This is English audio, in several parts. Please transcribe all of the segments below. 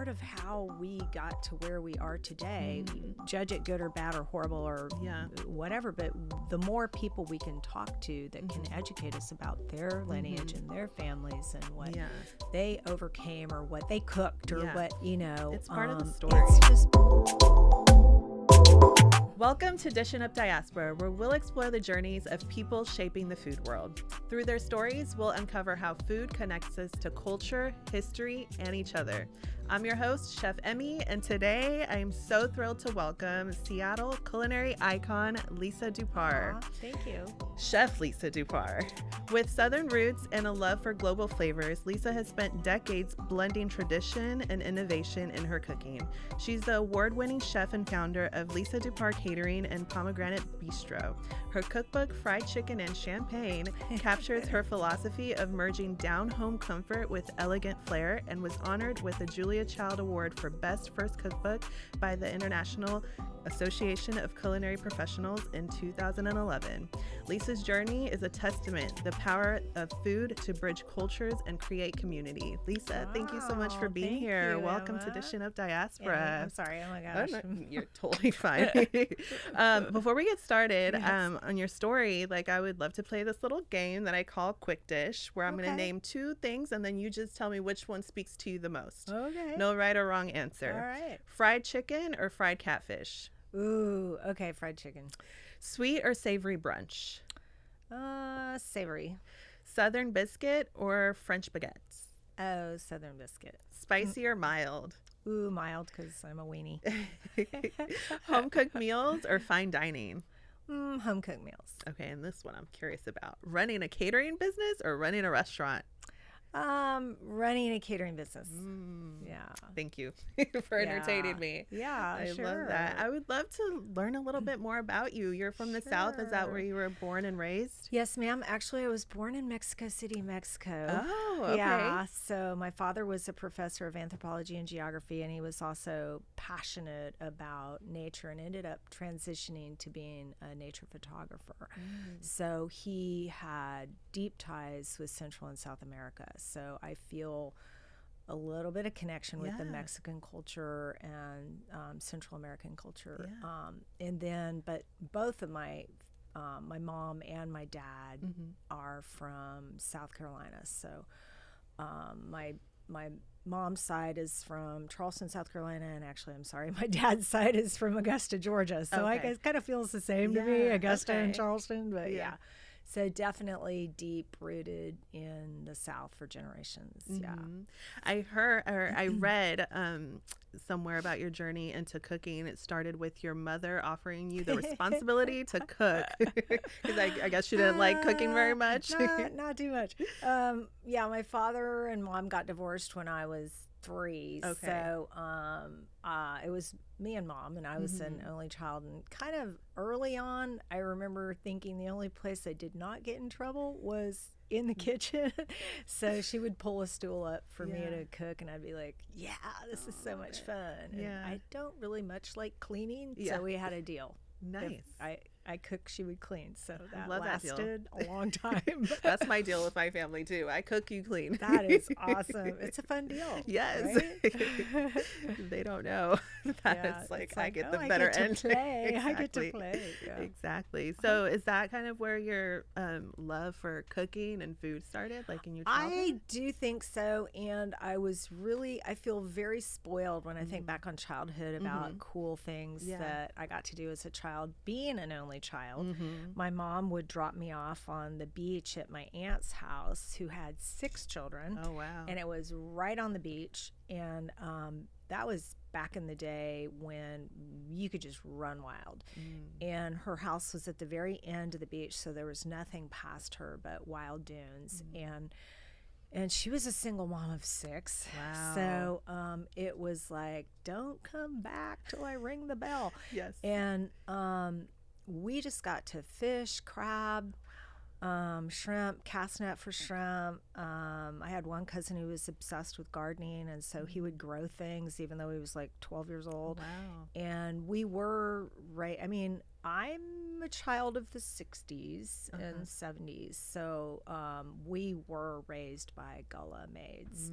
part of how we got to where we are today. Judge it good or bad or horrible or whatever, but the more people we can talk to that can educate us about their lineage and their families and what they overcame or what they cooked or what, it's part of the story. It's just... Welcome to Dishin Up Diaspora, where we'll explore the journeys of people shaping the food world. Through their stories, we'll uncover how food connects us to culture, history, and each other. I'm your host, Chef Emmy, and today I am so thrilled to welcome Seattle culinary icon Lisa Dupar. Thank you. Chef Lisa Dupar. With Southern roots and a love for global flavors, Lisa has spent decades blending tradition and innovation in her cooking. She's the award-winning chef and founder of Lisa Dupar Catering and Pomegranate Bistro. Her cookbook, Fried Chicken and Champagne, captures her philosophy of merging down-home comfort with elegant flair and was honored with a Julia Child Award for Best First Cookbook by the International Association of Culinary Professionals in 2011. Lisa's journey is a testament to the power of food to bridge cultures and create community. Lisa, thank you so much for being here. Welcome to Dishin Up Diaspora. I'm sorry. Oh my gosh. Oh, no, you're totally fine. Before we get started on your story, I would love to play this little game that I call Quick Dish, where I'm going to name two things and then you just tell me which one speaks to you the most. Okay. No right or wrong answer. All right. Fried chicken or fried catfish? Ooh, okay, fried chicken. Sweet or savory brunch? Savory. Southern biscuit or French baguettes? Oh, Southern biscuit. Spicy or mild? Ooh, mild because I'm a weenie. Home cooked meals or fine dining? Home cooked meals. Okay, and this one I'm curious about. Running a catering business or running a restaurant? Running a catering business. Yeah. Thank you for entertaining me. Yeah, I love that. I would love to learn a little bit more about you. You're from the South. Is that where you were born and raised? Yes, ma'am. Actually, I was born in Mexico City, Mexico. Oh, okay. Yeah. So my father was a professor of anthropology and geography, and he was also passionate about nature and ended up transitioning to being a nature photographer. So he had deep ties with Central and South America. So I feel a little bit of connection with the Mexican culture and Central American culture. But both of my mom and my dad are from South Carolina. So my mom's side is from Charleston, South Carolina, and actually, my dad's side is from Augusta, Georgia. So I guess kind of feels the same to me, Augusta and Charleston, but yeah. So definitely deep rooted in the South for generations. Yeah. I read somewhere about your journey into cooking. It started with your mother offering you the responsibility to cook because I guess she didn't like cooking very much. Not too much. My father and mom got divorced when I was 3. Okay. So it was me and mom, and I was an only child. And kind of early on, I remember thinking the only place I did not get in trouble was in the kitchen. So she would pull a stool up for me to cook, and I'd be like, yeah, this is so much fun. And I don't really much like cleaning, so we had a deal. Nice. If I cook, she would clean. So that lasted a long time. That's my deal with my family too. I cook, you clean. That is awesome. It's a fun deal. Yes. Right? They don't know that it's like I get the better end. Exactly. I get to play. Yeah. Exactly. So is that kind of where your love for cooking and food started, like in your childhood? I do think so. And I feel very spoiled when I think back on childhood about cool things that I got to do as a child, being an only child. My mom would drop me off on the beach at my aunt's house, who had 6 children. Oh, wow. And it was right on the beach. And that was back in the day when you could just run wild. And her house was at the very end of the beach, so there was nothing past her but wild dunes. And she was a single mom of 6. Wow. So it was like, don't come back till I ring the bell. Yes. And we just got to fish, crab, shrimp, cast net for shrimp. I had one cousin who was obsessed with gardening, and so he would grow things even though he was like 12 years old. Wow. And we were I mean, I'm a child of the 60s and 70s, so we were raised by Gullah maids.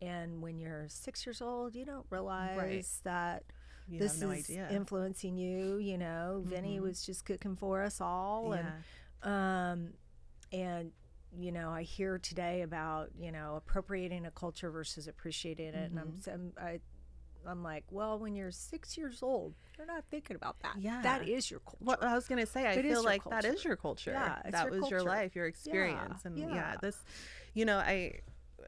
And when you're 6 years old, you don't realize that You this have no is idea. influencing you. You know, Vinny was just cooking for us all, and you know, I hear today about, you know, appropriating a culture versus appreciating it, and I'm like, well, when you're 6 years old, you're not thinking about that. Yeah. That is your culture. Well, I was going to say, I feel like that is your culture. Yeah, it's that your was your culture. life, your experience. And this, you know, I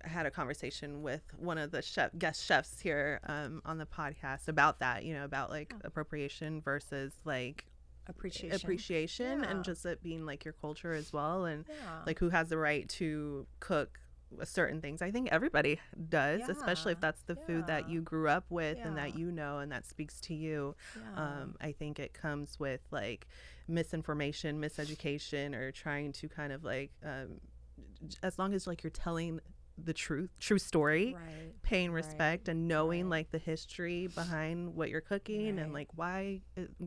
had a conversation with one of the guest chefs here on the podcast about that, you know, about like appropriation versus like appreciation and just it being like your culture as well, and like who has the right to cook certain things. I think everybody does, especially if that's the food that you grew up with and that you know and that speaks to you. I think it comes with like misinformation, miseducation, or trying to kind of like as long as like you're telling the true story, paying respect and knowing like the history behind what you're cooking and like why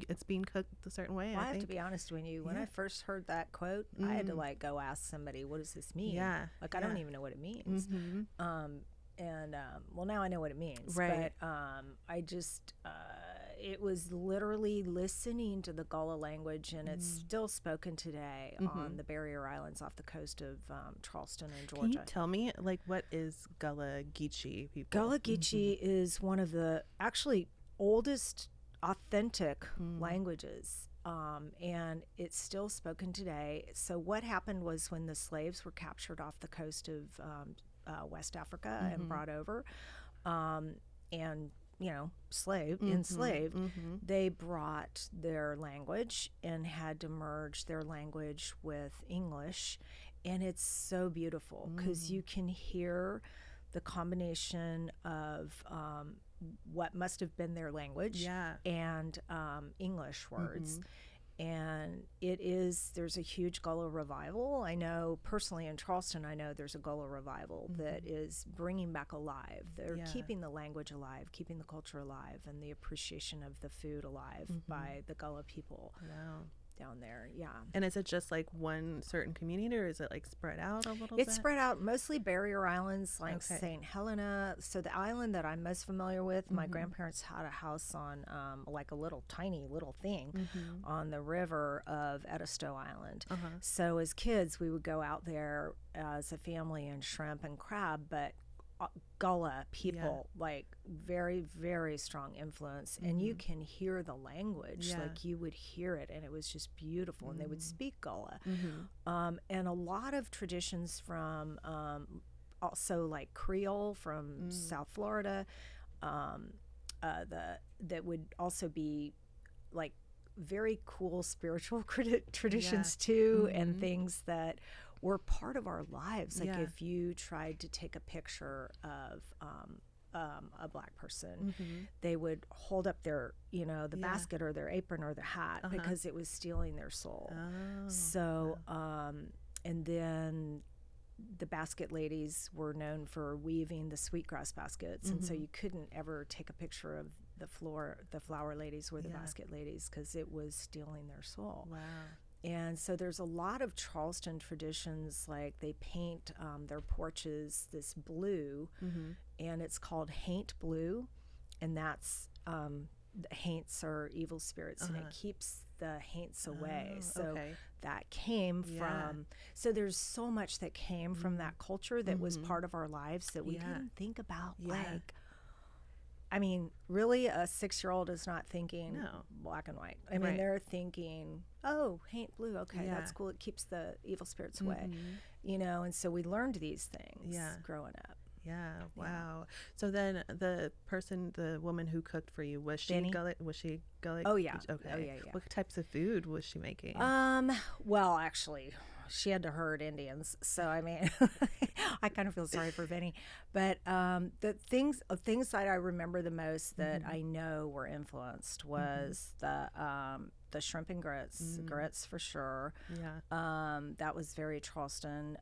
it's being cooked a certain way. Well, I have to be honest with you, when I first heard that quote, I had to like go ask somebody, what does this mean? Like I don't even know what it means. Well, now I know what it means, but I just it was literally listening to the Gullah language, and it's still spoken today on the barrier islands off the coast of Charleston and Georgia. Can you tell me, like, what is Gullah Geechee people? Gullah Geechee is one of the actually oldest authentic languages, and it's still spoken today. So what happened was when the slaves were captured off the coast of West Africa and brought over, and you know, enslaved, they brought their language and had to merge their language with English. And it's so beautiful because you can hear the combination of what must have been their language and English words. And there's a huge Gullah revival. I know personally in Charleston, I know there's a Gullah revival that is bringing back alive. They're keeping the language alive, keeping the culture alive, and the appreciation of the food alive by the Gullah people down there. And is it just like one certain community, or is it like spread out a little bit? It's spread out, mostly barrier islands like St. Helena. So the island that I'm most familiar with, my grandparents had a house on like a tiny little thing on the river of Edisto Island. So as kids, we would go out there as a family and shrimp and crab, but Gullah people, like very, very strong influence, and you can hear the language, like you would hear it, and it was just beautiful, and they would speak Gullah. And a lot of traditions from also like Creole from South Florida, that would also be like very cool spiritual traditions too, and things that were part of our lives. Like if you tried to take a picture of a black person, they would hold up their, you know, the basket or their apron or their hat because it was stealing their soul. So, and then the basket ladies were known for weaving the sweetgrass baskets, and so you couldn't ever take a picture of the flower ladies were the basket ladies because it was stealing their soul. And so there's a lot of Charleston traditions, like they paint their porches this blue, and it's called haint blue, and that's the haints are evil spirits, and it keeps the haints away. So that came from, so there's so much that came from that culture that was part of our lives that we didn't think about. Like, I mean, really, a 6-year-old is not thinking black and white. I mean, they're thinking, oh, haint blue. Okay, that's cool. It keeps the evil spirits away, you know. And so we learned these things growing up. Wow. So then the woman who cooked for you, was she Gullah? Oh yeah. Okay. Oh yeah. What types of food was she making? Well, actually, she had to herd Indians. So I mean, I kind of feel sorry for Benny. But the things that I remember the most that I know were influenced was the shrimp and grits for sure. Yeah. That was very Charleston.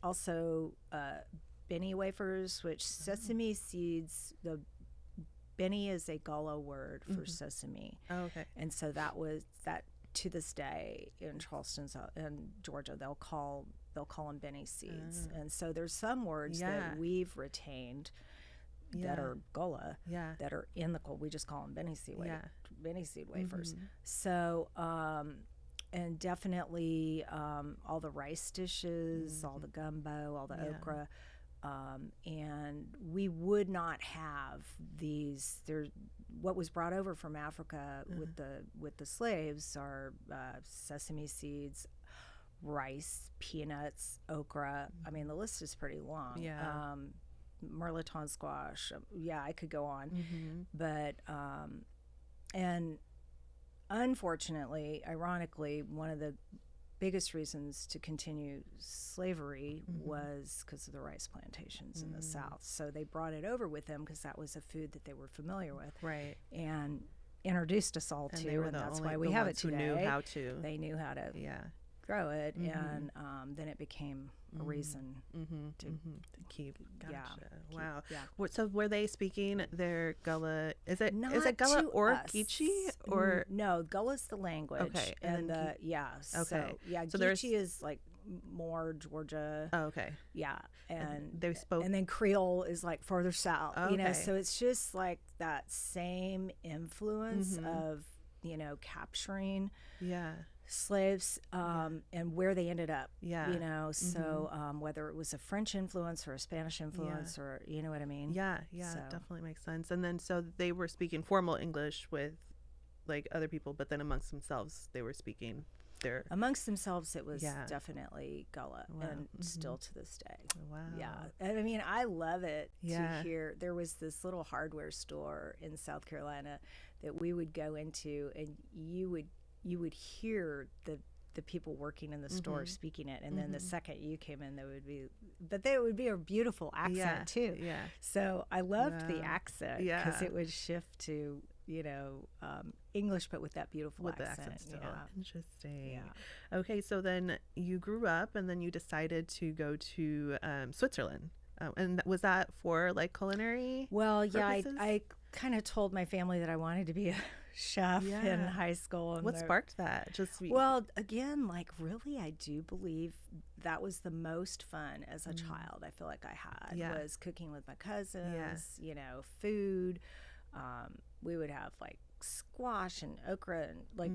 Also, Benny wafers, which sesame seeds. The Benny is a Gullah word for sesame. Oh, okay. And so that to this day in Charleston in Georgia, they'll call them Benny seeds. And so there's some words that we've retained that are Gullah that are in the we just call them Benny seed wafers. So and definitely all the rice dishes, all the gumbo, all the okra. And we would not have these. What was brought over from Africa with the slaves are sesame seeds, rice, peanuts, okra. I mean, the list is pretty long. Yeah. Mirliton squash. I could go on, but and unfortunately, ironically, one of the biggest reasons to continue slavery was because of the rice plantations in the South. So they brought it over with them because that was a food that they were familiar with. Right. And introduced us all to, and that's why we have it today. Who knew how to. They knew how to grow it, and then it became a reason to keep. Gotcha. Wow. Yeah. So were they speaking their Gullah? Is it Not Gullah to or us. Geechee or no? Gullah's the language. Okay. And then so Geechee is like more Georgia. Oh, okay. Yeah, and they spoke, and then Creole is like further south. Oh, okay. So it's just like that same influence of capturing slaves and where they ended up. So whether it was a French influence or a Spanish influence or you know what I mean. So. Definitely makes sense. And then so they were speaking formal English with like other people, but then amongst themselves they were speaking amongst themselves. It was definitely Gullah, and still to this day. Wow. Yeah, and I mean, I love it to hear. There was this little hardware store in South Carolina that we would go into, and you would hear the people working in the store speaking it, and then the second you came in, there would be a beautiful accent too. Yeah. So I loved the accent because it would shift to English, but with that beautiful accent. Still. Interesting. Yeah. Okay, so then you grew up, and then you decided to go to Switzerland. And was that for like culinary? Well, purposes? I kind of told my family that I wanted to be a chef in high school. And what sparked that? Well, again, like really, I do believe that was the most fun as a child. I feel like I had was cooking with my cousins. Food. We would have like squash and okra and like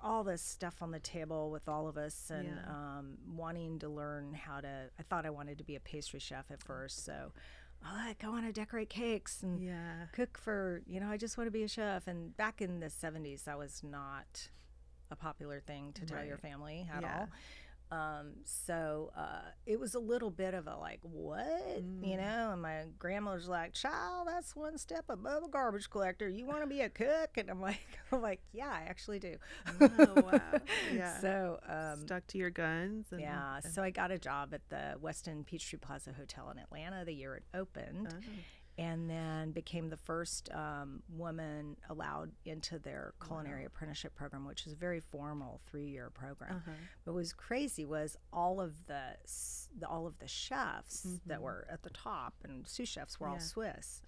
all this stuff on the table with all of us, and wanting to learn how to. I thought I wanted to be a pastry chef at first, so I want to decorate cakes and cook for. I just want to be a chef. And back in the 70s, that was not a popular thing to tell your family at all. So it was a little bit of a like, what? And my grandma was like, child, that's one step above a garbage collector. You want to be a cook? And I'm like, yeah, I actually do. Oh, wow. Yeah. So stuck to your guns. So I got a job at the Westin Peachtree Plaza Hotel in Atlanta the year it opened. And then became the first woman allowed into their culinary apprenticeship program, which is a very formal 3-year program. But what was crazy was all of the chefs that were at the top and sous chefs were all Swiss.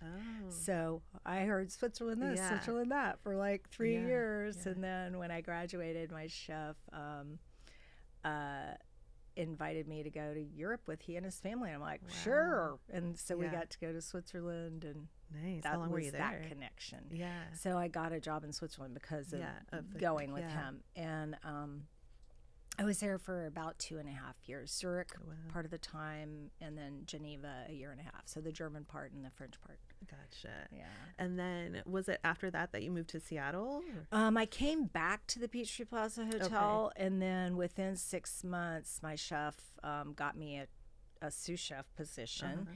So I heard Switzerland this, Switzerland that for like 3 years. And then when I graduated, my chef invited me to go to Europe with he and his family. I'm like, sure. And so we got to go to Switzerland, and nice. That How long was were you there? That connection. So I got a job in Switzerland because of going with him. And I was there for about 2.5 years. Zurich part of the time, and then Geneva a year and a half. So the German part and the French part. Gotcha. Yeah. And then was it after that you moved to Seattle? I came back to the Peachtree Plaza Hotel, and then within 6 months, my chef got me a sous chef position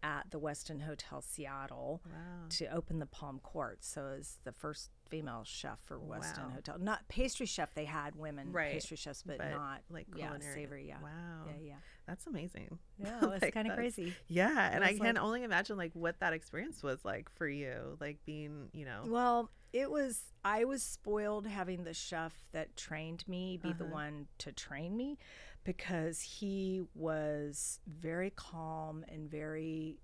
at the Westin Hotel Seattle to open the Palm Court. So it was the first female chef for West End Wow. Hotel. Not pastry chef. They had women Right. pastry chefs, but not like culinary. savory. Yeah. Wow. Yeah. That's amazing. Yeah. It was Like, kind of that's- crazy. Yeah, and I was can like- only imagine like what that experience was like for you, like being, you know. Well, I was spoiled having the chef that trained me be the one to train me, because he was very calm and very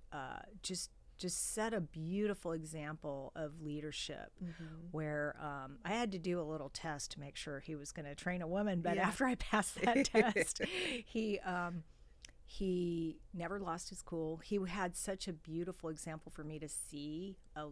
just set a beautiful example of leadership, where I had to do a little test to make sure he was going to train a woman. But after I passed that test, he never lost his cool. He had such a beautiful example for me to see a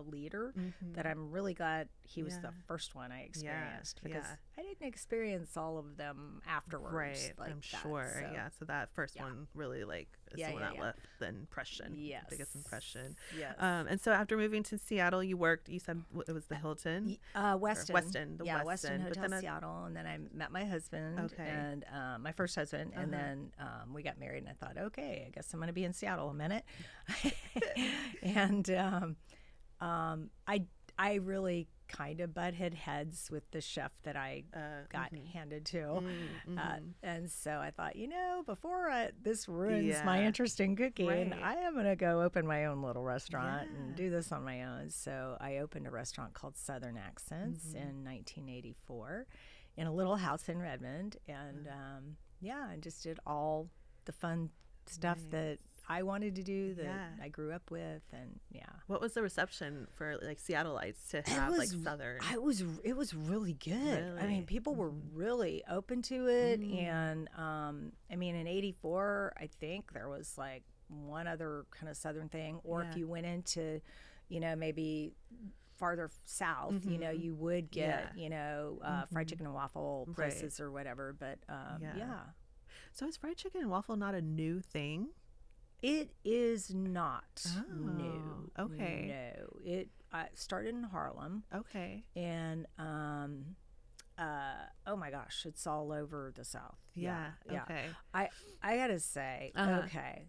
leader that I'm really glad he was the first one I experienced, because I didn't experience all of them afterwards. Right, like I'm that, sure. so. Yeah, so that first one really like is the one that left the impression, Yes. biggest impression. Yes. And so after moving to Seattle, you worked. You said it was the Hilton, Weston. Weston, the Weston But Hotel then Seattle, and then I met my husband, and my first husband, and then we got married, and I thought, okay, I guess I'm going to be in Seattle a minute, and I really kind of butted heads with the chef that I got handed to. And so I thought, before this ruins my interest in cooking, I am going to go open my own little restaurant and do this on my own. So I opened a restaurant called Southern Accents in 1984 in a little house in Redmond. And I just did all the fun stuff that I wanted to do, that I grew up with, and What was the reception for like Seattleites to have like Southern? It was really good. Really? I mean, people were really open to it, and I mean, in '84, I think there was like one other kind of Southern thing, or if you went into, maybe farther south, you would get, fried chicken and waffle places or whatever. But So is fried chicken and waffle not a new thing? It is not new. Okay. No, it started in Harlem. Okay. And oh my gosh, it's all over the South. Yeah. Okay. I gotta say, okay,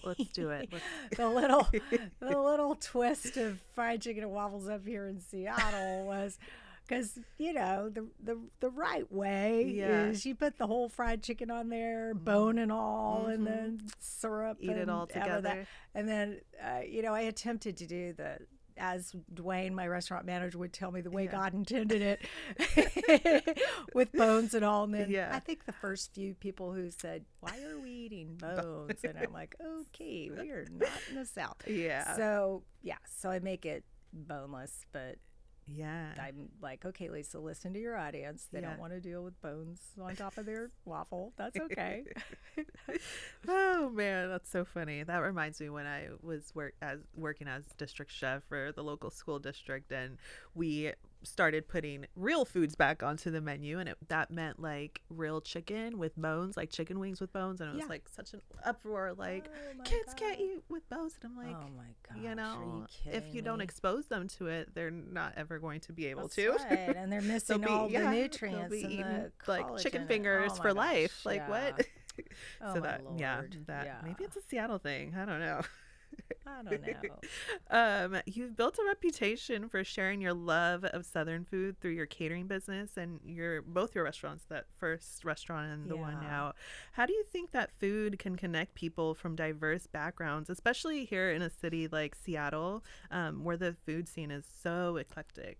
Let's do it. the little twist of fried chicken and waffles up here in Seattle was, because the right way is you put the whole fried chicken on there, bone and all, and then syrup, Eat it all together. And then I attempted to do as Dwayne, my restaurant manager, would tell me, the way God intended it, with bones and all. And then I think the first few people who said, "Why are we eating bones?" and I'm like, "Okay, we are not in the South." So I make it boneless, but. I'm like, okay, Lisa, listen to your audience. They don't want to deal with bones on top of their waffle. That's okay. Oh man, that's so funny. That reminds me when I was working as district chef for the local school district, and we started putting real foods back onto the menu, and that meant like real chicken with bones, like chicken wings with bones, and it was like such an uproar, like kids can't eat with bones, and I'm like, oh my gosh, are you kidding if you don't me? expose them to it, they're not ever going to be able That's to. right. And they're missing all the nutrients they'll be and eating the like chicken collagen. fingers Oh my for gosh, life. Like what? Oh So my that Lord. maybe it's a Seattle thing. I don't know. I don't know. You've built a reputation for sharing your love of Southern food through your catering business and both your restaurants, that first restaurant and the one now. How do you think that food can connect people from diverse backgrounds, especially here in a city like Seattle, where the food scene is so eclectic?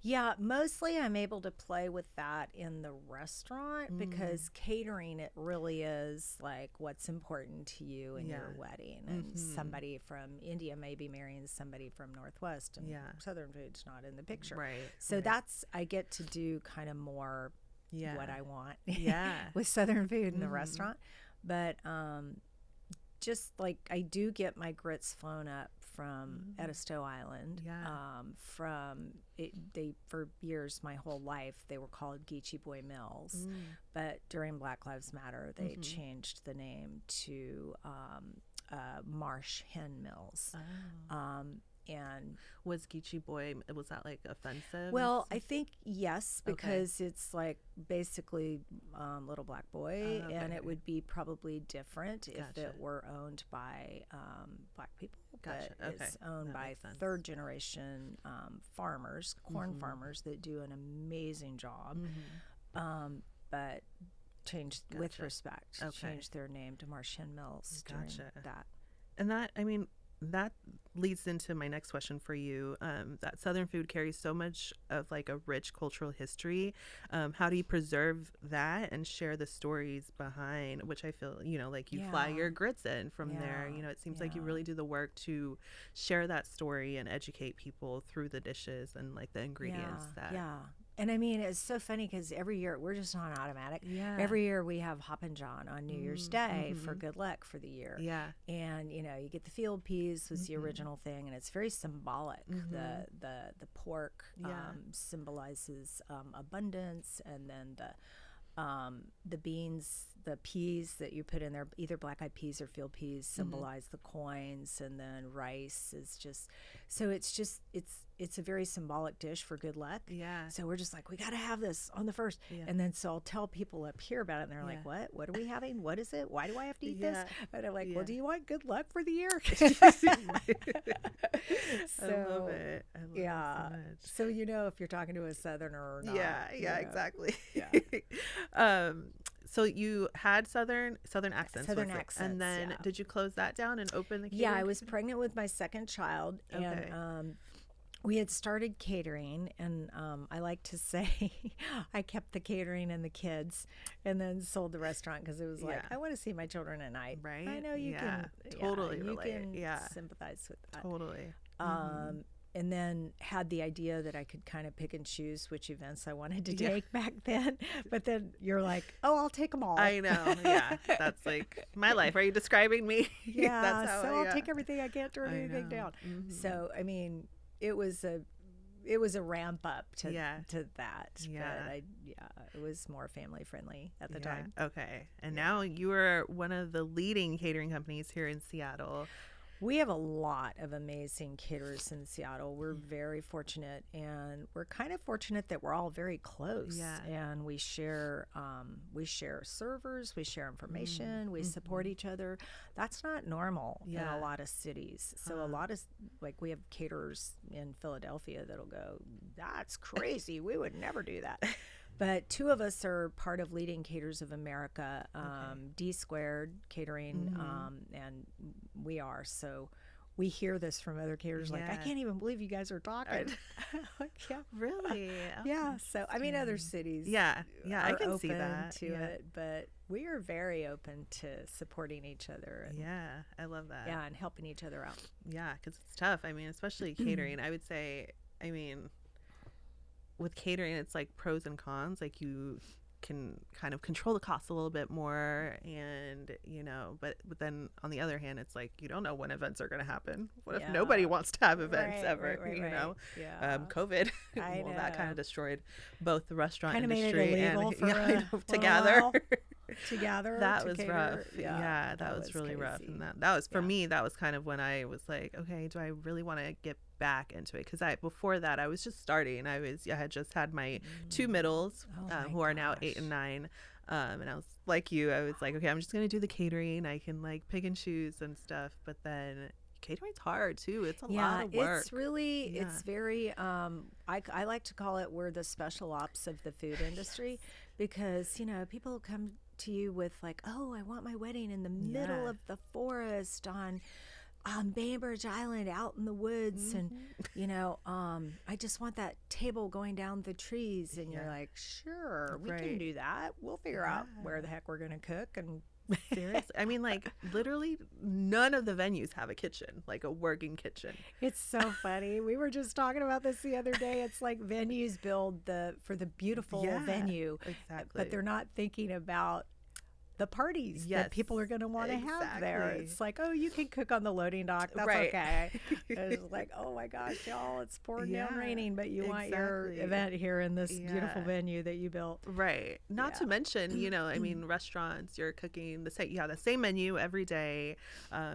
Yeah, mostly I'm able to play with that in the restaurant, because catering, it really is like what's important to you in your wedding. And somebody from India may be marrying somebody from Northwest, and Southern food's not in the picture. Right. So I get to do kind of more what I want with Southern food in the restaurant. But just like I do get my grits flown up from Edisto Island. For years, my whole life, they were called Geechee Boy Mills, but during Black Lives Matter, they changed the name to Marsh Hen Mills. And was Geechee Boy, was that like offensive? Well, I think yes, because it's like basically Little Black Boy, and it would be probably different if it were owned by Black people. Gotcha. but Okay. it's owned That by makes sense. third generation farmers, corn farmers that do an amazing job, but changed with respect. Okay. Changed their name to Marchand Mills during that. And that, I mean, that leads into my next question for you. That Southern food carries so much of like a rich cultural history. How do you preserve that and share the stories behind, which I feel, you know, like you fly your grits in from there. You know, it seems like you really do the work to share that story and educate people through the dishes and like the ingredients And I mean, it's so funny because every year we're just on automatic. Every year we have Hoppin' John on New Year's Day for good luck for the year. And you know, you get the field peas was the original thing, and it's very symbolic. The pork symbolizes abundance, and then the beans, the peas that you put in there, either black-eyed peas or field peas, symbolize the coins, and then rice is just, so it's a very symbolic dish for good luck. So we're just like, we got to have this on the first. And then so I'll tell people up here about it, and they're like, what are we having? What is it? Why do I have to eat this? And I'm like, well, do you want good luck for the year? I love it. I love it so much. So you know if you're talking to a Southerner or not. Exactly. So you had Southern accents. Southern accents, and then did you close that down and open the catering? Yeah, I was pregnant with my second child, and we had started catering, and I like to say I kept the catering and the kids, and then sold the restaurant because it was like, I want to see my children at night. Right? I know you can totally you relate. can sympathize with that. Totally. And then had the idea that I could kind of pick and choose which events I wanted to take back then. But then you're like, oh, I'll take them all. I know. That's like my life. Are you describing me? That's how I'll take everything. I can't turn anything down. So, I mean, it was a ramp up to that. But it was more family friendly at the time. Okay. And now you are one of the leading catering companies here in Seattle. We have a lot of amazing caterers in Seattle. We're very fortunate, and we're kind of fortunate that we're all very close. And we share servers, we share information, we support each other. That's not normal in a lot of cities. So a lot of, like, we have caterers in Philadelphia that'll go, that's crazy. We would never do that. But two of us are part of Leading Caterers of America, D Squared Catering, and we are. So we hear this from other caterers, like, I can't even believe you guys are talking. Like, really? So, I mean, other cities I can open see that. to it, but we are very open to supporting each other. And, I love that. and helping each other out. Yeah, because it's tough. I mean, especially catering. I would say, I mean, with catering, it's like pros and cons. Like, you can kind of control the costs a little bit more, and you know, but then on the other hand, it's like you don't know when events are going to happen. What if nobody wants to have events ever? You know, COVID, well, that kind of destroyed both the restaurant industry and together. That was rough. That was really rough. And that was for me. That was kind of when I was like, okay, do I really want to get back into it? Because before that I was just starting. I had just had my two middles who are now 8 and 9, and I was like you. I was like, okay, I'm just gonna do the catering. I can like pick and choose and stuff. But then catering's hard too. It's a lot of work. It's really it's very I like to call it, we're the special ops of the food industry, because you know, people come to you with like, oh, I want my wedding in the middle of the forest on Bainbridge Island, out in the woods, and you know, I just want that table going down the trees, and you're like, sure, we can do that. We'll figure out where the heck we're gonna cook. And seriously, I mean, like, literally none of the venues have a kitchen, like a working kitchen. It's so funny. We were just talking about this the other day. It's like venues build for the beautiful venue, but they're not thinking about the parties that people are going to want to have there. It's like, oh, you can cook on the loading dock. That's okay. It's like, oh my gosh, y'all, it's pouring down raining, but you want your event here in this beautiful venue that you built. Right. Not to mention, you know, I mean, restaurants, you're cooking you have the same menu every day.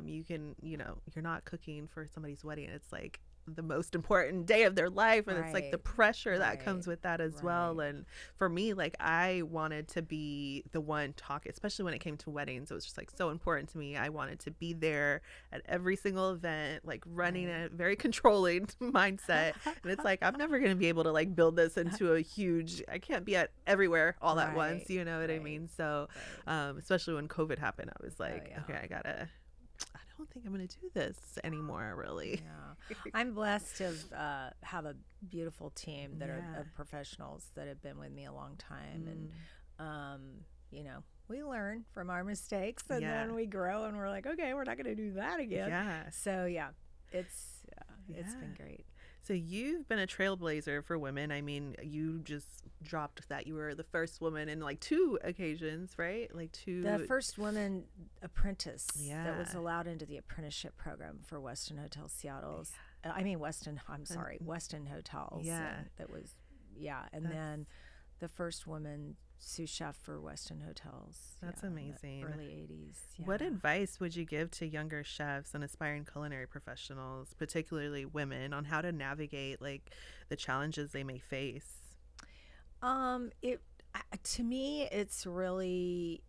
You can, you know, you're not cooking for somebody's wedding. It's like the most important day of their life, and it's like the pressure that Right. comes with that as well. And for me, like, I wanted to be the one talking, especially when it came to weddings. It was just like so important to me. I wanted to be there at every single event, like running a very controlling mindset. And it's like, I'm never going to be able to like build this into a huge, I can't be at everywhere all at once, you know what I mean? So especially when COVID happened, I was like, okay, I don't think I'm going to do this anymore, really. Yeah. I'm blessed to have a beautiful team that are of professionals that have been with me a long time. And, you know, we learn from our mistakes, and then we grow, and we're like, okay, we're not going to do that again. Yeah. So, it's been great. So you've been a trailblazer for women. I mean, you just dropped that you were the first woman in like 2 occasions, right? Like 2. The first woman apprentice that was allowed into the apprenticeship program for Westin Hotel Seattle's. Westin Hotels. Yeah. That was, and then the first woman sous chef for Westin Hotels. That's amazing. In the early 80s. Yeah. What advice would you give to younger chefs and aspiring culinary professionals, particularly women, on how to navigate like the challenges they may face? To me, it's really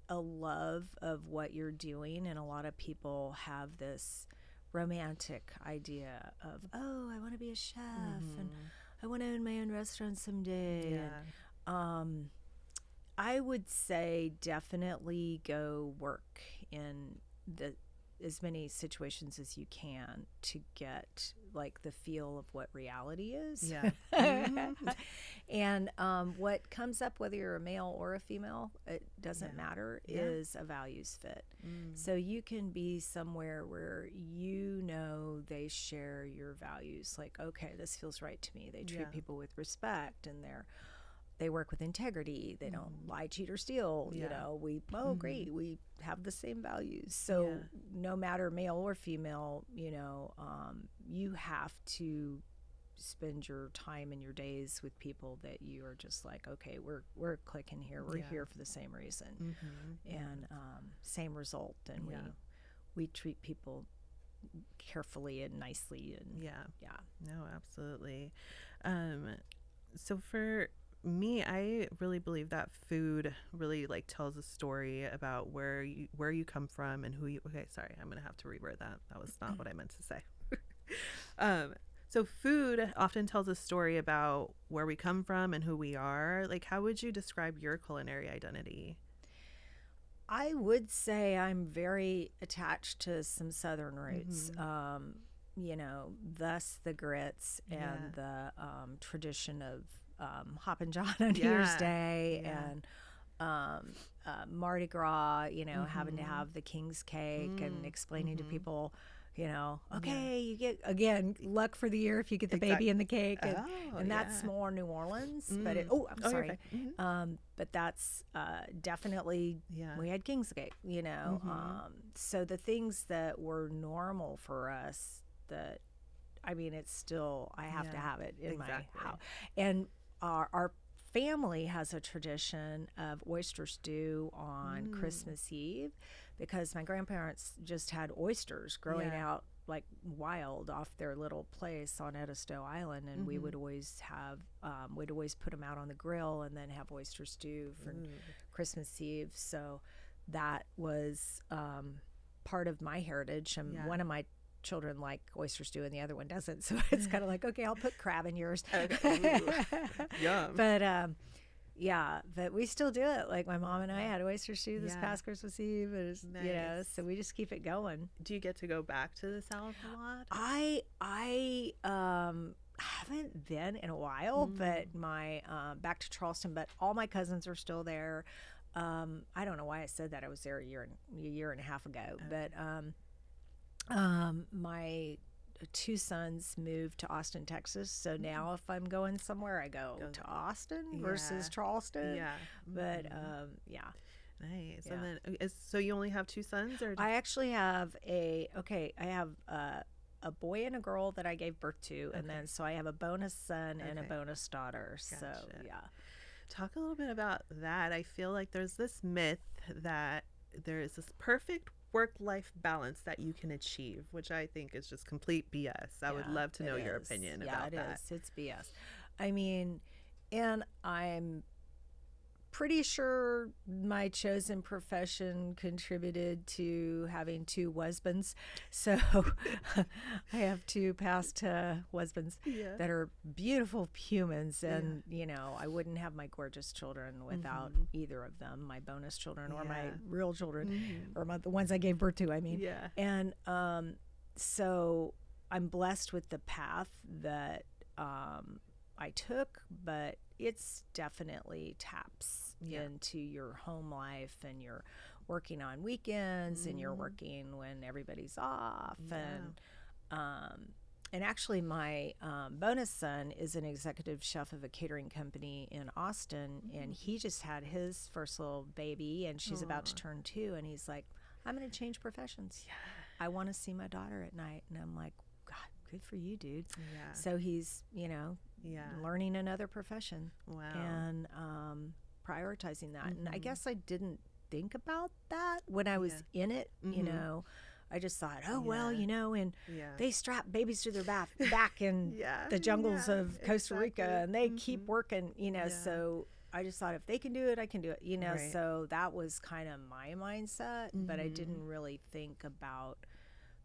a love of what you're doing, and a lot of people have this romantic idea of, I want to be a chef and I want to own my own restaurant someday. And, I would say definitely go work in as many situations as you can to get like the feel of what reality is. Yeah. And what comes up, whether you're a male or a female, it doesn't matter, is a values fit. So you can be somewhere where you know they share your values. Like, okay, this feels right to me. They treat people with respect, and they work with integrity. They don't lie, cheat, or steal. You know, great. We have the same values. So no matter male or female, you know, you have to spend your time and your days with people that you are just like, okay, we're clicking here. We're here for the same reason and same result. And we treat people carefully and nicely. And no, absolutely. So for me, I really believe that food really like tells a story about where you come from and who you. Okay, sorry, I'm gonna have to reword that. That was not what I meant to say. So food often tells a story about where we come from and who we are. Like, how would you describe your culinary identity? I would say I'm very attached to some Southern roots. You know, thus the grits and the tradition of Hoppin' John on New Year's Day and Mardi Gras, you know, having to have the king's cake and explaining to people, you know, okay, you get, again, luck for the year if you get the baby in the cake. And that's more New Orleans. But I'm sorry. But that's definitely, we had king's cake, you know. So the things that were normal for us that, I mean, it's still, I have to have it in my house. And our family has a tradition of oyster stew on Christmas Eve, because my grandparents just had oysters growing out like wild off their little place on Edisto Island, and we would always have we'd always put them out on the grill and then have oyster stew for Christmas Eve. So that was part of my heritage, and one of my children like oyster stew and the other one doesn't, so it's kind of like, okay, I'll put crab in yours. Yum. But we still do it. Like my mom and I had oyster stew this past Christmas Eve, and it's, you know, so we just keep it going. Do you get to go back to the South a lot? I haven't been in a while, but my back to Charleston, but all my cousins are still there. I don't know why I said that. I was there a year and a half ago, but my 2 sons moved to Austin, Texas. So now if I'm going somewhere, I go to Austin versus Charleston. But Nice. And then, so you only have 2 sons, or? I actually have I have a boy and a girl that I gave birth to, and then so I have a bonus son and a bonus daughter. Gotcha. So Talk a little bit about that. I feel like there's this myth that there is this perfect work-life balance that you can achieve, which I think is just complete BS. I would love to know your opinion about that. Yeah, it is. It's BS. I mean, and I'm pretty sure my chosen profession contributed to having 2 husbands. So I have 2 past husbands that are beautiful humans. And, you know, I wouldn't have my gorgeous children without either of them, my bonus children or my real children, or the ones I gave birth to, I mean. Yeah. And so I'm blessed with the path that I took, but it's definitely taps into your home life, and you're working on weekends and you're working when everybody's off. And actually my bonus son is an executive chef of a catering company in Austin, and he just had his first little baby, and she's about to turn 2, and he's like, I'm going to change professions. I want to see my daughter at night. And I'm like, God, good for you, dude. So he's, you know, learning another profession. And prioritizing that. And I guess I didn't think about that when I was in it. You know, I just thought, oh well, you know, and they strap babies to their back in the jungles of Costa Rica, and they keep working, you know. So I just thought, if they can do it, I can do it, you know. So that was kind of my mindset, but I didn't really think about,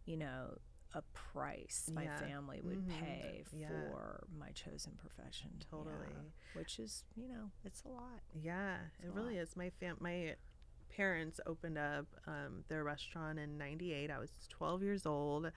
you know, a price my family would pay for my chosen profession. Which is, you know, it's a lot. It really is. My parents opened up their restaurant in 98. I was 12 years old,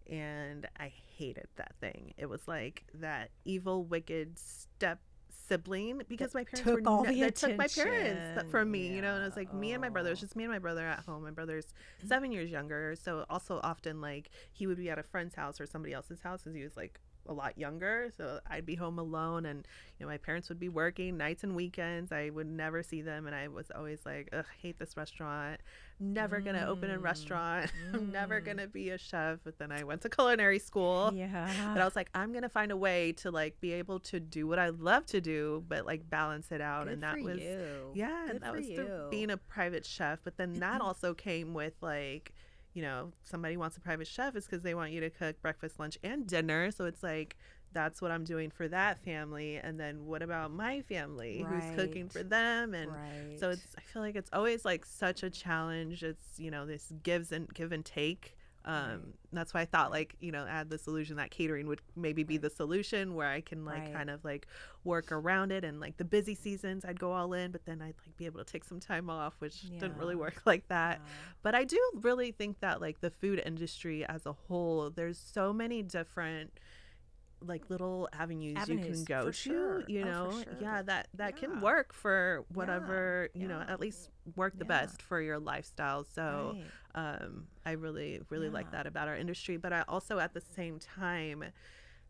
and I hated that thing. It was like that evil, wicked step sibling, because my parents took my parents from me, you know. And it was like me and my brother. It was just me and my brother at home. My brother's 7 years younger, so also often like he would be at a friend's house or somebody else's house because he was like a lot younger, so I'd be home alone, and you know, my parents would be working nights and weekends. I would never see them, and I was always like, ugh, hate this restaurant, never gonna open a restaurant. I'm never gonna be a chef. But then I went to culinary school, but I was like, I'm gonna find a way to like be able to do what I love to do, but like balance it out. And that was that was through being a private chef. But then that also came with like, you know, somebody wants a private chef is because they want you to cook breakfast, lunch, and dinner. So it's like, that's what I'm doing for that family. And then what about my family? Who's cooking for them? And so it's, I feel like it's always like such a challenge. It's, you know, this give and take. That's why I thought, like, you know, add the solution that catering would maybe be the solution, where I can like kind of like work around it. And like the busy seasons I'd go all in, but then I'd like be able to take some time off, which didn't really work like that. But I do really think that like the food industry as a whole, there's so many different like little avenues you can go to, you know. That can work for whatever, you know, at least work the best for your lifestyle. So I really like that about our industry. But I also, at the same time,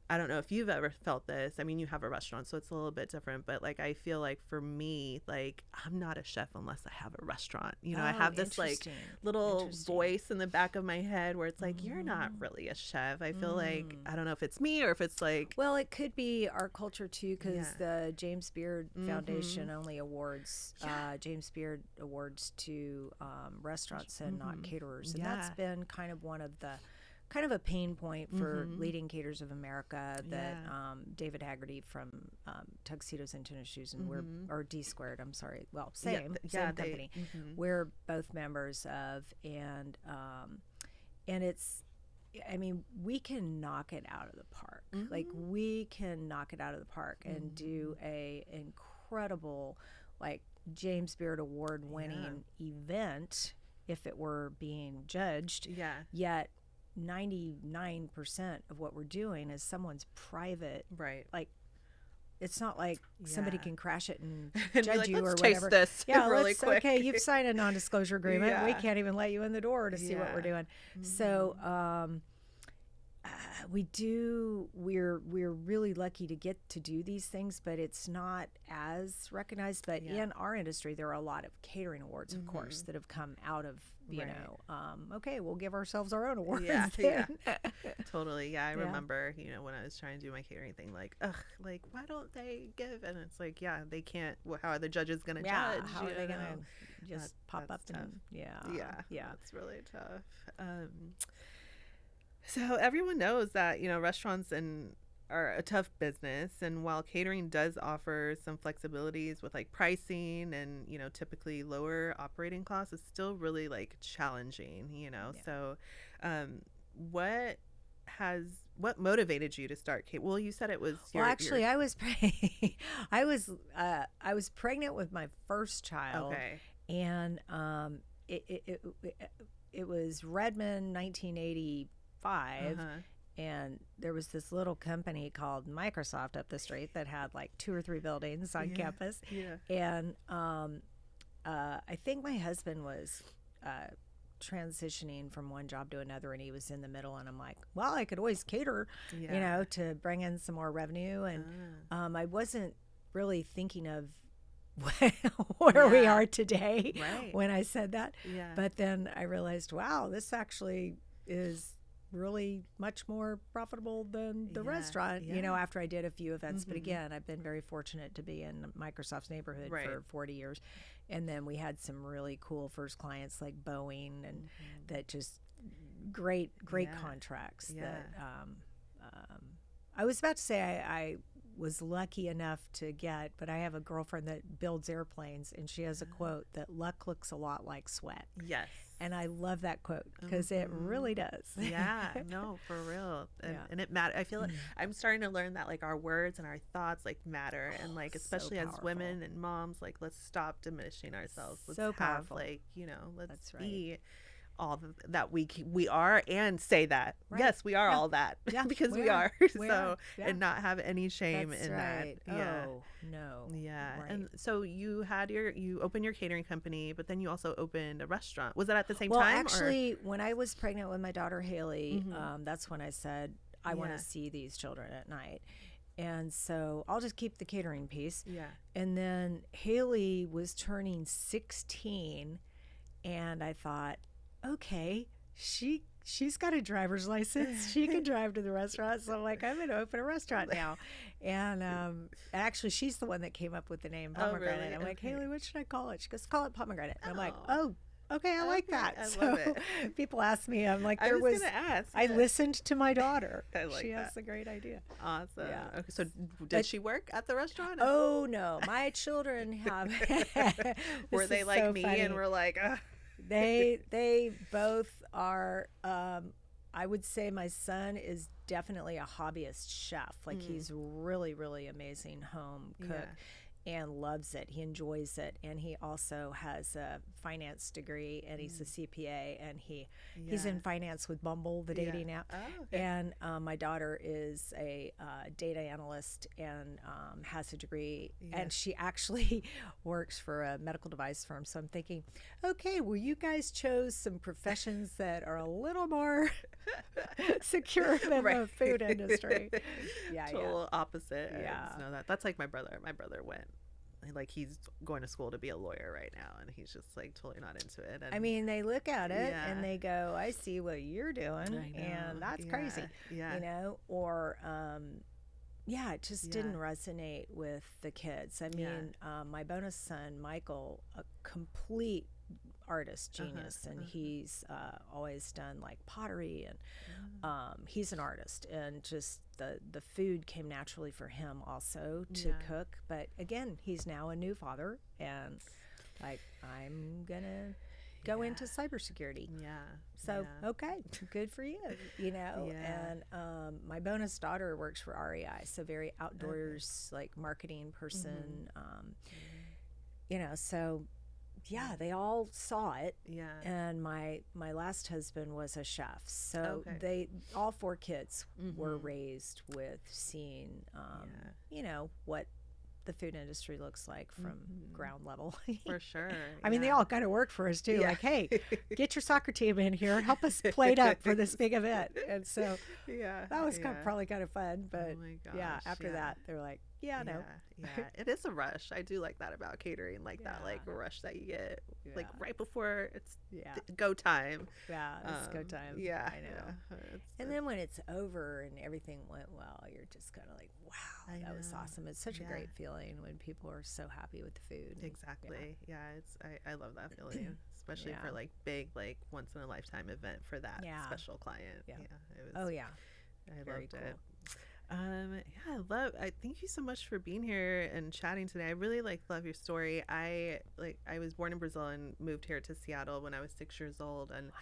I don't know if you've ever felt this. I mean, you have a restaurant, so it's a little bit different. But like, I feel like for me, like, I'm not a chef unless I have a restaurant. You know, I have this like little voice in the back of my head where it's like, you're not really a chef. I feel like, I don't know if it's me or if it's like. Well, it could be our culture too, because the James Beard Foundation only awards James Beard awards to restaurants and not caterers, and that's been kind of one of the. Kind of a pain point for leading caterers of America that David Haggerty from Tuxedos and Tennis Shoes and we're or D Squared, I'm sorry, well, same company, we're both members of, and it's, I mean, we can knock it out of the park. Like, we can knock it out of the park and do a incredible, like, James Beard Award winning event if it were being judged. Yet 99% of what we're doing is someone's private, like, it's not like somebody can crash it and judge like, you let's or whatever. Taste this really quick. Okay, you've signed a non-disclosure agreement. We can't even let you in the door to see what we're doing. So we're really really lucky to get to do these things, but it's not as recognized. But in our industry, there are a lot of catering awards, of course, that have come out of, you know, okay, we'll give ourselves our own awards. Totally. Yeah, I remember, you know, when I was trying to do my catering thing, like, ugh, like, why don't they give? And it's like, yeah, they can't. Well, how are the judges going to judge? How are they going to just pop up? Tough. And That's really tough. So everyone knows that, you know, restaurants are a tough business, and while catering does offer some flexibilities with like pricing and, you know, typically lower operating costs, it's still really like challenging, you know. So what motivated you to start catering? Well, you said it was actually I was I was pregnant with my first child. Okay. And it was Redmond 1985. And there was this little company called Microsoft up the street that had like 2 or 3 buildings on campus. And I think my husband was transitioning from one job to another, and he was in the middle. And I'm like, well, I could always cater, you know, to bring in some more revenue. And I wasn't really thinking of where we are today when I said that. But then I realized, wow, this actually is really much more profitable than the restaurant, you know, after I did a few events. But again, I've been very fortunate to be in Microsoft's neighborhood for 40 years. And then we had some really cool first clients like Boeing, and that just great contracts that I was about to say I was lucky enough to get, but I have a girlfriend that builds airplanes, and she has a quote that luck looks a lot like sweat. Yes. And I love that quote because it really does. Yeah, no, for real. And it matters. I feel like I'm starting to learn that like our words and our thoughts like matter. And like, especially as women and moms, like let's stop diminishing ourselves. Let's have like, you know, let's be all that we are, and say that yes, we are all that because we are. And not have any shame in that. Oh no. And so you opened your catering company, but then you also opened a restaurant. Was that at the same time? Well, actually, when I was pregnant with my daughter Haley, that's when I said I want to see these children at night. And so I'll just keep the catering piece. And then Haley was turning 16, and I thought, okay, she's got a driver's license. She can drive to the restaurant. So I'm like, I'm going to open a restaurant now. And actually, she's the one that came up with the name Pomegranate. Really? I'm like, Haley, what should I call it? She goes, call it Pomegranate. And I'm like, oh, okay, I like that. I love it. People ask me, I'm like, I was going to ask. I listened to my daughter. I like she that. has a great idea. Awesome. Yeah. Okay, so did she work at the restaurant? Oh, no. My children have. Were they like so me funny. And were like, ugh. They both are. I would say my son is definitely a hobbyist chef. Like he's really, really amazing home cook. And loves it. He enjoys it. And he also has a finance degree, and he's a CPA, and he's in finance with Bumble, the dating app. Oh, okay. And my daughter is a data analyst and has a degree, and she actually works for a medical device firm. So I'm thinking, okay, well, you guys chose some professions that are a little more secure than the food industry. Total opposite. I just know that. That's like my brother. My brother went. Like he's going to school to be a lawyer right now, and he's just like totally not into it. And, I mean, they look at it and they go, "I see what you're doing," and that's crazy, you know. Or, it just didn't resonate with the kids. I mean, my bonus son Michael, a complete artist genius, and he's always done like pottery, and he's an artist, and just the food came naturally for him also to cook. But again, he's now a new father, and like I'm gonna go into cybersecurity. So okay, good for you, you know. And my bonus daughter works for REI, so very outdoors like marketing person. You know, so they all saw it. And my last husband was a chef, so they all 4 kids were raised with seeing you know, what the food industry looks like from ground level. For sure. I mean, they all kind of work for us too. Yeah. Like, hey, get your soccer team in here, help us plate up for this big event. And so that was probably kind of fun. But oh my yeah, gosh, after that, they're like, no. Yeah, it is a rush. I do like that about catering, like that like rush that you get like right before it's go time. Yeah, it's go time. Yeah, I know. Yeah. And then when it's over and everything went well, you're just kind of like, wow, that was awesome. It's such a great feeling when people are so happy with the food. Exactly. Yeah, it's I love that feeling, especially for like big, like once in a lifetime event for that special client. Yeah. It was, I loved it. I thank you so much for being here and chatting today. I really love your story. I was born in Brazil and moved here to Seattle when I was 6 years old, and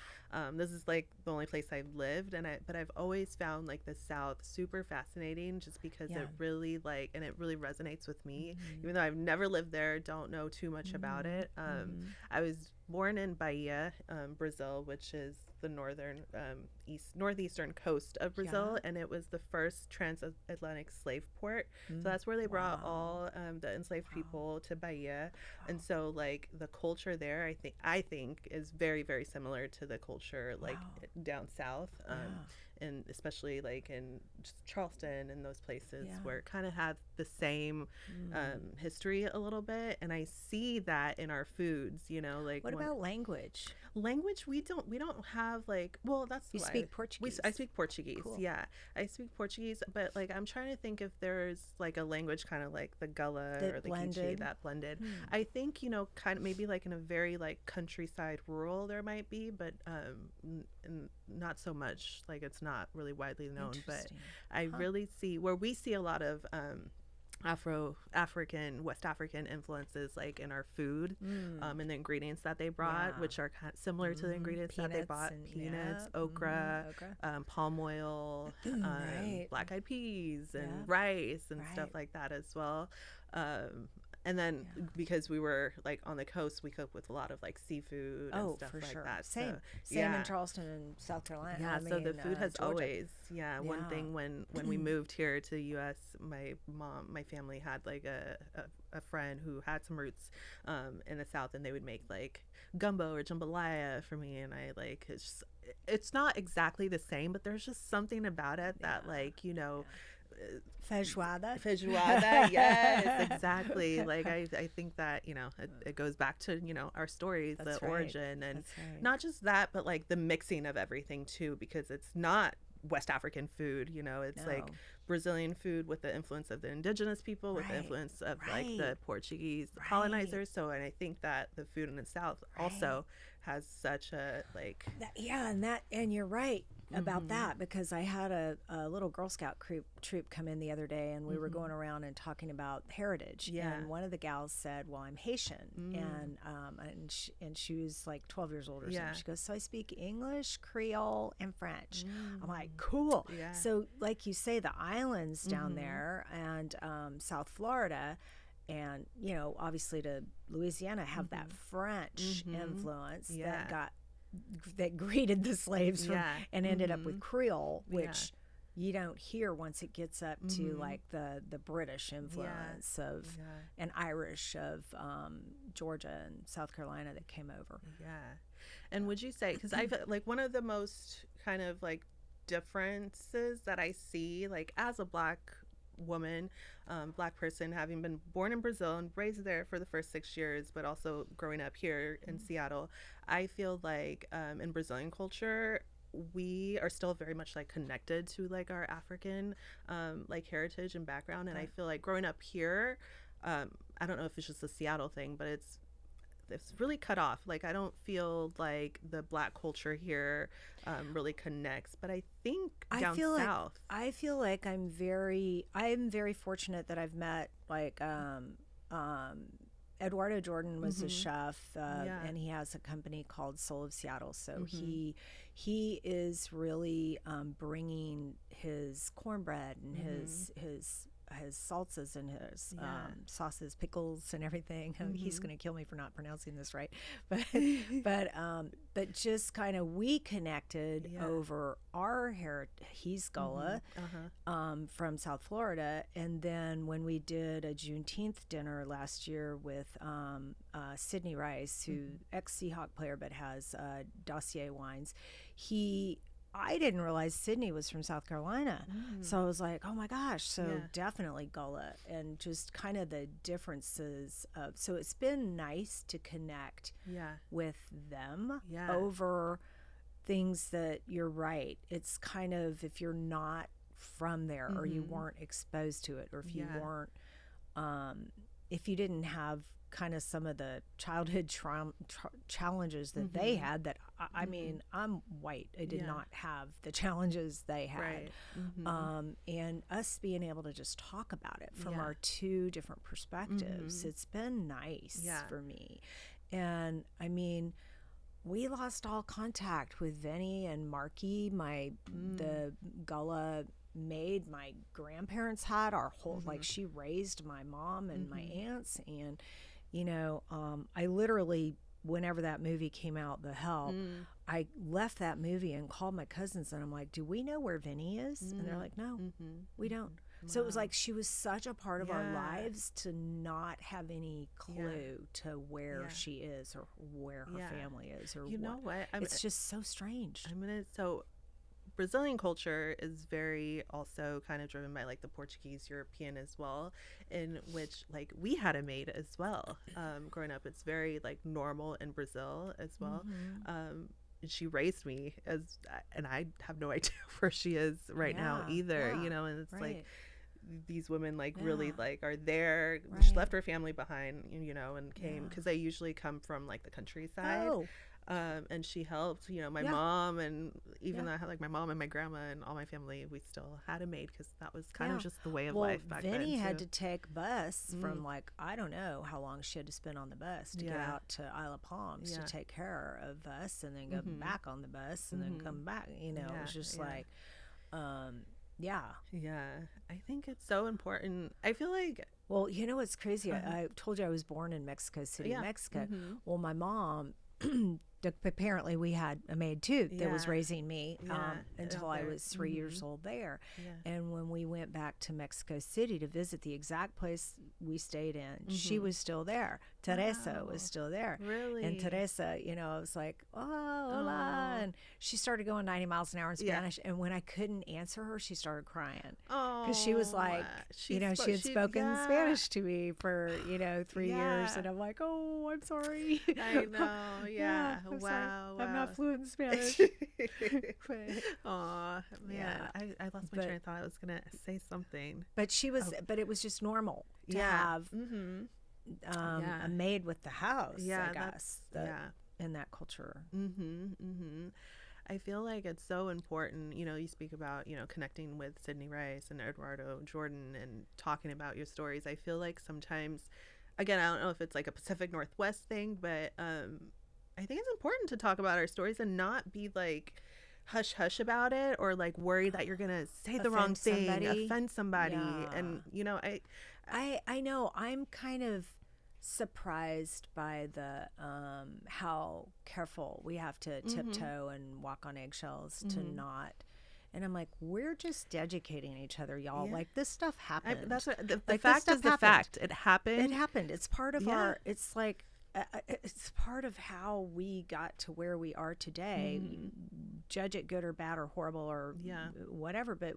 this is like the only place I've lived, but I've always found like the South super fascinating just because it really it really resonates with me, even though I've never lived there, don't know too much about it. I was born in Bahia, Brazil, which is the northeastern coast of Brazil, and it was the first transatlantic slave port. So that's where they brought all the enslaved people to Bahia. And so like the culture there, I think is very, very similar to the culture like down south. And especially like in Charleston and those places where it kind of have the same history a little bit, and I see that in our foods, like what about language? We don't have like, well, that's you speak Portuguese. I speak Portuguese. Cool. Yeah, I speak Portuguese, but like I'm trying to think if there's like a language kind of like the Gullah or the Geechee that blended. I think kind of maybe like in a very like countryside rural there might be, but not so much, like it's not really widely known. But I really see where we see a lot of West African influences like in our food, and the ingredients that they brought, which are kind of similar to the ingredients that they brought: peanuts, okra, palm oil, black-eyed peas, and rice and stuff like that as well. And then because we were like on the coast, we cook with a lot of like seafood and stuff like that. Same in Charleston and South Carolina. Yeah, so the food has Georgia. always, one thing when we moved here to the U.S., my family had like a friend who had some roots in the South, and they would make like gumbo or jambalaya for me, and I like it's not exactly the same, but there's just something about it that like feijoada, yes, exactly. Like I think that it goes back to our stories, the origin, and not just that, but like the mixing of everything too, because it's not West African food, it's like Brazilian food with the influence of the indigenous people, with the influence of like the Portuguese colonizers. So, and I think that the food in the South also has such a like and you're right about that, because I had a little Girl Scout troop come in the other day, and we were going around and talking about heritage, and one of the gals said, well, I'm Haitian, and she was like 12 years old or something. She goes, so I speak English, Creole, and French. I'm like, cool. So like you say, the islands down there and South Florida and obviously to Louisiana have that French influence that greeted the slaves and ended up with Creole, which you don't hear once it gets up to like the British influence of and Irish of Georgia and South Carolina that came over. And would you say, because I've like one of the most kind of like differences that I see like as a Black woman, Black person, having been born in Brazil and raised there for the first 6 years, but also growing up here in Seattle, I feel like in Brazilian culture we are still very much like connected to like our African like heritage and background, and I feel like growing up here, I don't know if it's just a Seattle thing, but it's really cut off. Like I don't feel like the Black culture here really connects, but I think down south, I feel like I'm very fortunate that I've met like Eduardo Jordan was a chef, and he has a company called Soul of Seattle. So he is really bringing his cornbread and his his salsas and his sauces, pickles, and everything. He's going to kill me for not pronouncing this right, but just kind of we connected over our heritage. He's Gullah from South Florida, and then when we did a Juneteenth dinner last year with Sydney Rice, who ex-Seahawk player but has Dossier Wines, I didn't realize Sydney was from South Carolina. So I was like, oh my gosh. So definitely Gullah, and just kind of the differences of, so it's been nice to connect with them over things that, you're right. It's kind of, if you're not from there or you weren't exposed to it, or if you weren't, if you didn't have kind of some of the childhood challenges that they had, that I mean, I'm white. I did not have the challenges they had. And us being able to just talk about it from our two different perspectives, it's been nice for me. And I mean, we lost all contact with Vinny and Marky, the Gullah maid my grandparents had. Our whole, like, she raised my mom and my aunts, and you know, I literally, whenever that movie came out, The Help, I left that movie and called my cousins, and I'm like, do we know where Vinny is? And they're like, no, we don't. So it was like she was such a part of our lives to not have any clue to where she is or where her family is, or you know what? It's just so strange. So Brazilian culture is very also kind of driven by like the Portuguese, European as well, in which like we had a maid as well. Growing up, it's very like normal in Brazil as well. She raised me and I have no idea where she is right now either, you know, and it's like these women like really like are there. She left her family behind, you know, and came because they usually come from like the countryside. And she helped, you know, my mom, and even though I had like my mom and my grandma and all my family, we still had a maid because that was kind of just the way of life back then. Vinny had to take bus from like, I don't know how long she had to spend on the bus to get out to Isle of Palms to take care of us, and then go back on the bus and then come back. You know, it was just like, I think it's so important. I feel like, well, you know what's crazy? I told you I was born in Mexico City, Mexico. Well, my mom. Apparently we had a maid too that was raising me until I was 3 years old there. And when we went back to Mexico City to visit the exact place we stayed in, she was still there. Teresa was still there. Really? And Teresa, you know, I was like, oh, hola. And she started going 90 miles an hour in Spanish. And when I couldn't answer her, she started crying. Because she was like, you know, she had spoken Spanish to me for, you know, 3 years. And I'm like, oh, I'm sorry. I know. Wow. I'm not fluent in Spanish. Oh man, I lost my train of thought. I was gonna say something, but she was, but it was just normal to have a maid with the house. I guess in that culture. I feel like it's so important. You know, you speak about, you know, connecting with Sydney Rice and Eduardo Jordan and talking about your stories. I feel like sometimes, again, I don't know if it's like a Pacific Northwest thing, but I think it's important to talk about our stories and not be like hush hush about it, or like worry that you're gonna say the wrong thing, offend somebody. And you know, I know I'm kind of surprised by the how careful we have to tiptoe and walk on eggshells to not. And I'm like, we're just educating each other, y'all. Like, this stuff happened. That's what the fact is. The fact, it happened. It happened. It's part of our. It's like. It's part of how we got to where we are today. Judge it good or bad or horrible or whatever, but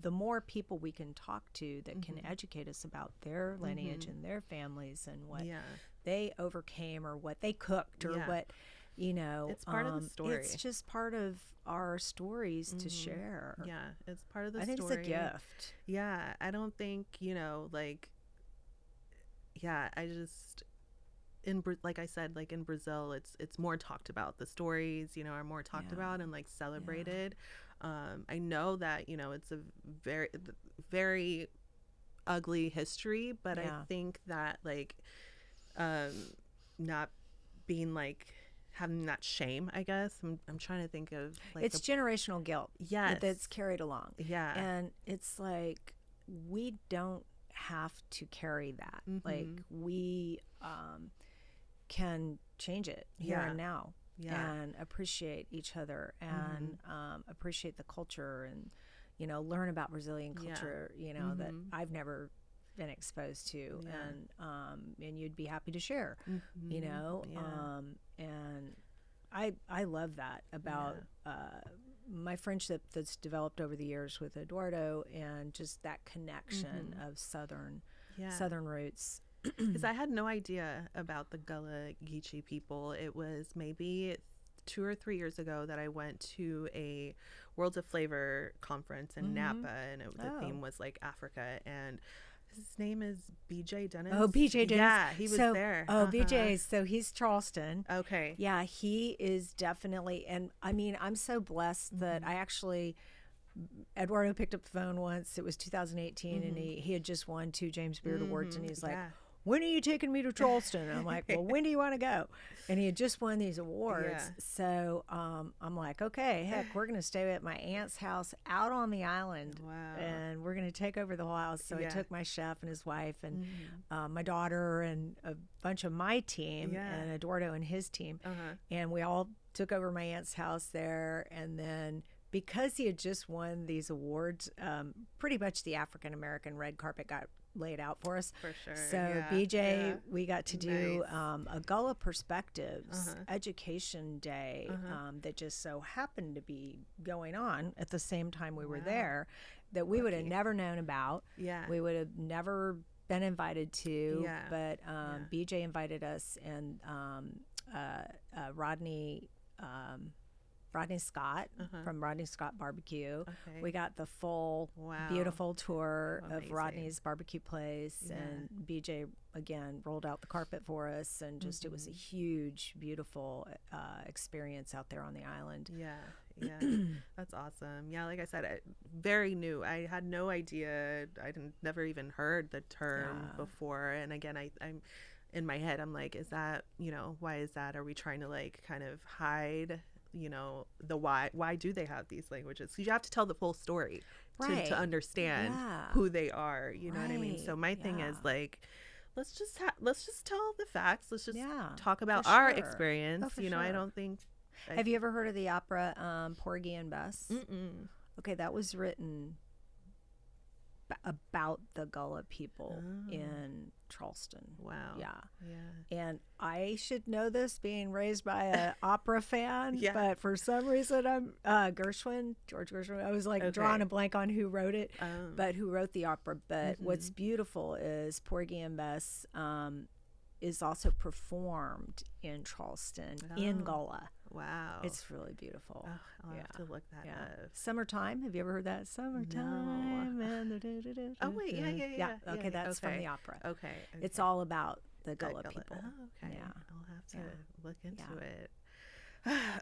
the more people we can talk to that can educate us about their lineage and their families and what they overcame or what they cooked or what, you know, it's part of the story. It's just part of our stories to share. It's part of the story. I think it's a gift. I don't think, you know, like, I just, like I said, like in Brazil, it's more talked about. The stories, you know, are more talked about and like celebrated. I know that, you know, it's a very, very ugly history, but I think that like not being like having that shame, I guess. I'm trying to think of like it's generational guilt that's carried along. And it's like we don't have to carry that. Like we can change it here and now and appreciate each other and appreciate the culture and, you know, learn about Brazilian culture, you know, that I've never been exposed to and you'd be happy to share, you know, and I love that about my friendship that's developed over the years with Eduardo and just that connection of Southern roots. Because I had no idea about the Gullah Geechee people. It was maybe 2 or 3 years ago that I went to a Worlds of Flavor conference in Napa, and the theme was like Africa, and his name is BJ Dennis. Oh, BJ Dennis. Yeah, he was there. Oh, BJ. So he's Charleston. Okay. Yeah, he is definitely. And I mean, I'm so blessed that I actually, Eduardo picked up the phone once. It was 2018, and he had just won 2 James Beard Awards, and he's like, when are you taking me to Charleston? And I'm like, well, when do you want to go? And he had just won these awards. So I'm like, okay, heck, we're going to stay at my aunt's house out on the island. Wow. And we're going to take over the whole house. So I took my chef and his wife and my daughter and a bunch of my team and Eduardo and his team. And we all took over my aunt's house there. And then because he had just won these awards, pretty much the African-American red carpet got laid out for us. For sure. So BJ, we got to do a Gullah Perspectives education day that just so happened to be going on at the same time we were there, that we would have never known about. We would have never been invited to, but BJ invited us, and Rodney Scott from Rodney Scott Barbecue. We got the full beautiful tour of Rodney's barbecue place, and BJ again rolled out the carpet for us, and just it was a huge, beautiful experience out there on the island. That's awesome. Like I said, very new. I had no idea. I never even heard the term before, and again, I'm in my head, I'm like, is that, you know, why is that? Are we trying to like kind of hide, you know, the why do they have these languages? Because you have to tell the full story to understand who they are, you know what I mean? So my thing is like, let's just tell the facts. Let's just talk about our experience. You know, I don't think. Have you ever heard of the opera Porgy and Bess? Okay, that was written about the Gullah people in Charleston. Wow. And I should know this, being raised by an opera fan, but for some reason I'm George Gershwin. I was like drawing a blank on who wrote it, but who wrote the opera. But what's beautiful is Porgy and Bess is also performed in Charleston in Gullah. Wow. It's really beautiful. Oh, I'll have to look that up. Summertime. Have you ever heard that? Summertime. No. Oh, wait. Yeah. Okay, that's from the opera. Okay. It's all about the Gullah people. Oh, okay. Yeah. I'll have to look into it.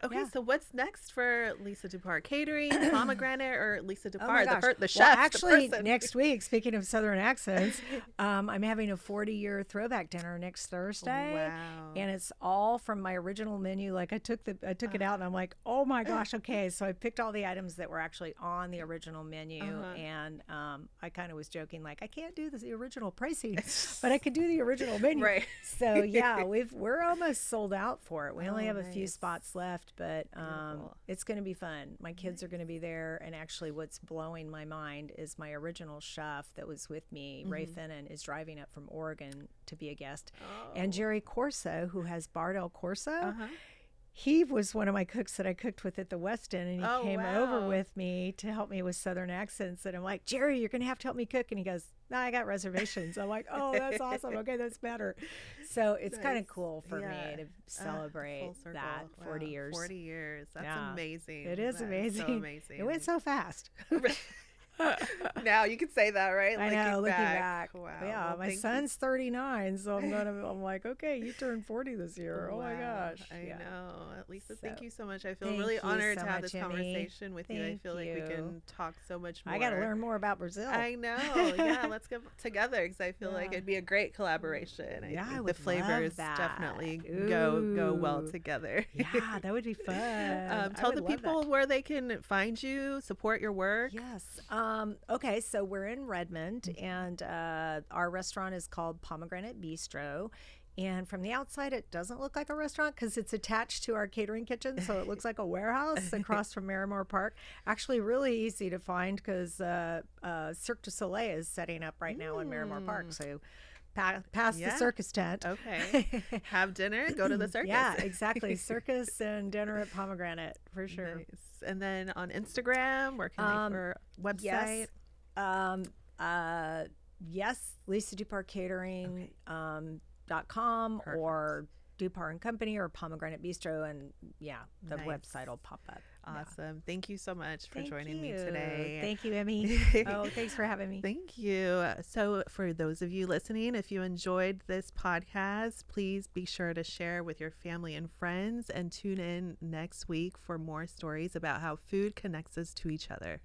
Okay, so what's next for Lisa Dupar? Catering, pomegranate, or Lisa Dupar, the chef? Well, actually, next week, speaking of Southern accents, I'm having a 40-year throwback dinner next Thursday. Wow. And it's all from my original menu. Like I took it out and I'm like, oh my gosh, okay. So I picked all the items that were actually on the original menu. And I kind of was joking, like, I can't do the original pricing, but I could do the original menu. Right. So yeah, we're almost sold out for it. We only have a few spots left, but it's going to be fun. My kids are going to be there, and actually what's blowing my mind is my original chef that was with me, Ray Finnan, is driving up from Oregon to be a guest. And Jerry Corso, who has Bar del Corso, he was one of my cooks that I cooked with at the West End, and he came over with me to help me with Southern accents. And I'm like, Jerry, you're going to have to help me cook. And he goes, no, I got reservations. I'm like, oh, that's awesome. Okay, that's better. So it's kind of cool for me to celebrate that 40 years. 40 years. That's amazing. It is amazing. So amazing. It went so fast. Now you can say that, right? I know, looking back. Wow. Yeah, well, my son's 39, so I'm like, okay, you turned 40 this year. Oh my gosh. I know. Lisa, thank you so much. I feel really honored to have this conversation with you. I feel like we can talk so much more. I got to learn more about Brazil. I know. Yeah, let's get together, because I feel like it'd be a great collaboration. I think the flavors definitely go well together. Yeah, that would be fun. Tell the people where they can find you, support your work. Yes. Okay, so we're in Redmond, and our restaurant is called Pomegranate Bistro. And from the outside, it doesn't look like a restaurant because it's attached to our catering kitchen. So it looks like a warehouse across from Miramar Park. Actually, really easy to find because Cirque du Soleil is setting up right now in Miramar Park. So past the circus tent. Okay. Have dinner, go to the circus. Yeah, exactly. Circus and dinner at Pomegranate, for sure. Nice. And then on Instagram, where can they, or website? Yes, Lisa Dupar Catering. .com or Dupar and Company or Pomegranate Bistro, and the website will pop up. Awesome. Yeah. Thank you so much for joining me today. Thank you, Emmy. Thanks for having me. Thank you. So for those of you listening, if you enjoyed this podcast, please be sure to share with your family and friends, and tune in next week for more stories about how food connects us to each other.